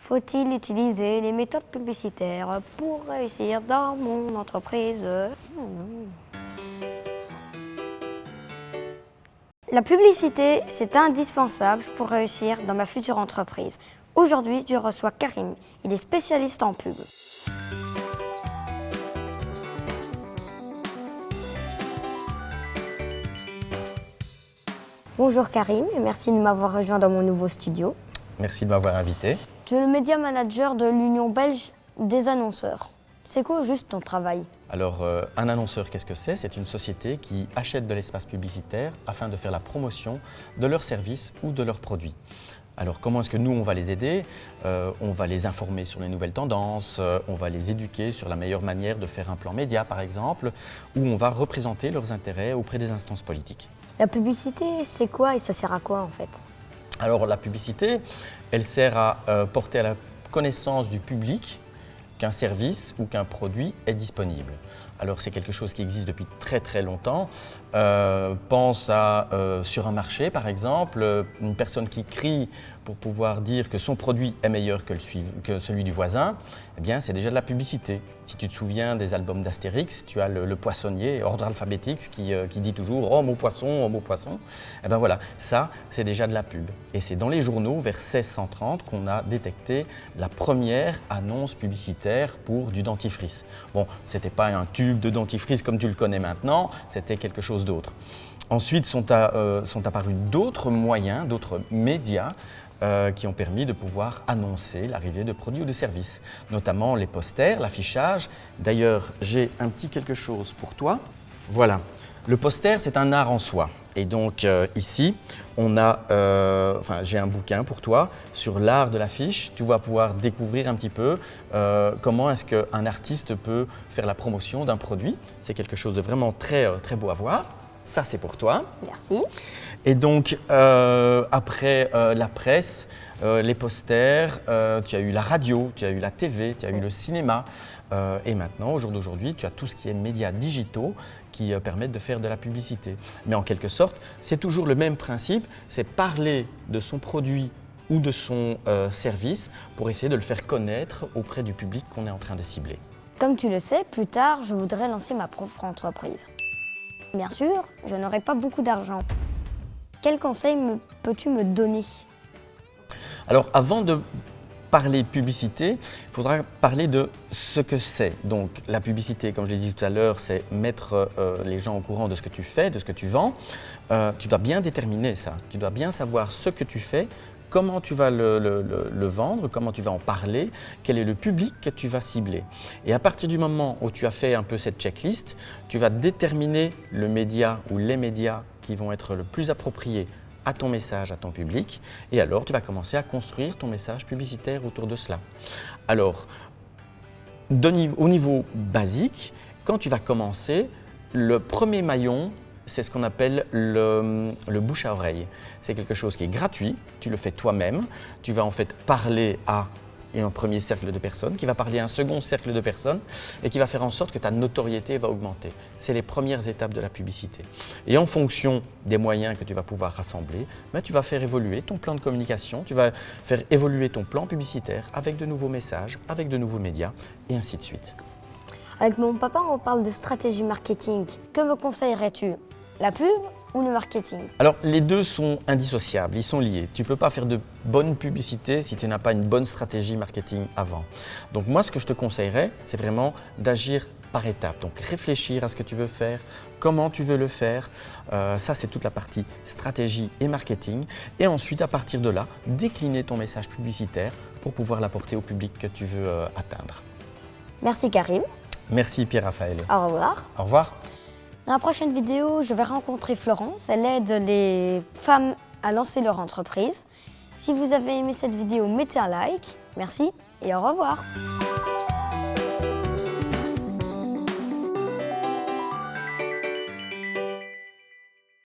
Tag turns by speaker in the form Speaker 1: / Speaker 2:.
Speaker 1: Faut-il utiliser les méthodes publicitaires pour réussir dans mon entreprise? La publicité, c'est indispensable pour réussir dans ma future entreprise. Aujourd'hui, je reçois Karim. Il est spécialiste en pub. Bonjour Karim et merci de m'avoir rejoint dans mon nouveau studio.
Speaker 2: Merci de m'avoir invité.
Speaker 1: Tu es le média manager de l'Union belge des annonceurs. C'est quoi juste ton travail?
Speaker 2: Alors, un annonceur, qu'est-ce que c'est? C'est une société qui achète de l'espace publicitaire afin de faire la promotion de leurs services ou de leurs produits. Alors, comment est-ce que nous, on va les aider? On va les informer sur les nouvelles tendances, on va les éduquer sur la meilleure manière de faire un plan média, par exemple, ou on va représenter leurs intérêts auprès des instances politiques.
Speaker 1: La publicité, c'est quoi et ça sert à quoi en fait?
Speaker 2: Alors, la publicité, elle sert à porter à la connaissance du public qu'un service ou qu'un produit est disponible. Alors c'est quelque chose qui existe depuis très très longtemps. Pense à sur un marché par exemple, une personne qui crie pour pouvoir dire que son produit est meilleur que celui du voisin, eh bien c'est déjà de la publicité. Si tu te souviens des albums d'Astérix, tu as le poissonnier, ordre alphabétique, qui dit toujours « Oh mon poisson, oh mon poisson ». Eh bien voilà, ça c'est déjà de la pub. Et c'est dans les journaux vers 1630 qu'on a détecté la première annonce publicitaire pour du dentifrice. Bon, c'était pas un tube de dentifrice comme tu le connais maintenant, c'était quelque chose d'autre. Ensuite sont apparus d'autres moyens, d'autres médias qui ont permis de pouvoir annoncer l'arrivée de produits ou de services, notamment les posters, l'affichage. D'ailleurs, j'ai un petit quelque chose pour toi. Voilà, le poster, c'est un art en soi. Et donc ici, on a, j'ai un bouquin pour toi sur l'art de l'affiche. Tu vas pouvoir découvrir un petit peu comment est-ce qu'un artiste peut faire la promotion d'un produit. C'est quelque chose de vraiment très, très beau à voir. Ça, c'est pour toi.
Speaker 1: Merci.
Speaker 2: Et donc, après la presse, les posters, tu as eu la radio, tu as eu la TV, tu as eu le cinéma. Et maintenant, au jour d'aujourd'hui, tu as tout ce qui est médias digitaux qui permettent de faire de la publicité. Mais en quelque sorte, c'est toujours le même principe, c'est parler de son produit ou de son service pour essayer de le faire connaître auprès du public qu'on est en train de cibler.
Speaker 1: Comme tu le sais, plus tard, je voudrais lancer ma propre entreprise. Bien sûr, je n'aurai pas beaucoup d'argent. Quels conseils peux-tu me donner?
Speaker 2: Alors, avant de parler publicité, il faudra parler de ce que c'est. Donc, la publicité, comme je l'ai dit tout à l'heure, c'est mettre les gens au courant de ce que tu fais, de ce que tu vends. Tu dois bien déterminer ça. Tu dois bien savoir ce que tu fais, comment tu vas le vendre, comment tu vas en parler, quel est le public que tu vas cibler. Et à partir du moment où tu as fait un peu cette checklist, tu vas déterminer le média ou les médias qui vont être le plus appropriés à ton message, à ton public, et alors tu vas commencer à construire ton message publicitaire autour de cela. Alors, au niveau basique, quand tu vas commencer, le premier maillon, c'est ce qu'on appelle le bouche à oreille. C'est quelque chose qui est gratuit, tu le fais toi-même, tu vas en fait parler à un premier cercle de personnes, qui va parler à un second cercle de personnes et qui va faire en sorte que ta notoriété va augmenter. C'est les premières étapes de la publicité. Et en fonction des moyens que tu vas pouvoir rassembler, tu vas faire évoluer ton plan de communication, tu vas faire évoluer ton plan publicitaire avec de nouveaux messages, avec de nouveaux médias et ainsi de suite.
Speaker 1: Avec mon papa, on parle de stratégie marketing. Que me conseillerais-tu? La pub ou le marketing?
Speaker 2: Alors, les deux sont indissociables, ils sont liés. Tu ne peux pas faire de bonne publicité si tu n'as pas une bonne stratégie marketing avant. Donc moi, ce que je te conseillerais, c'est vraiment d'agir par étapes. Donc réfléchir à ce que tu veux faire, comment tu veux le faire. Ça, c'est toute la partie stratégie et marketing. Et ensuite, à partir de là, décliner ton message publicitaire pour pouvoir l'apporter au public que tu veux atteindre.
Speaker 1: Merci Karim.
Speaker 2: Merci Pierre-Raphaël.
Speaker 1: Au revoir.
Speaker 2: Au revoir.
Speaker 1: Dans la prochaine vidéo, je vais rencontrer Florence. Elle aide les femmes à lancer leur entreprise. Si vous avez aimé cette vidéo, mettez un like. Merci et au revoir.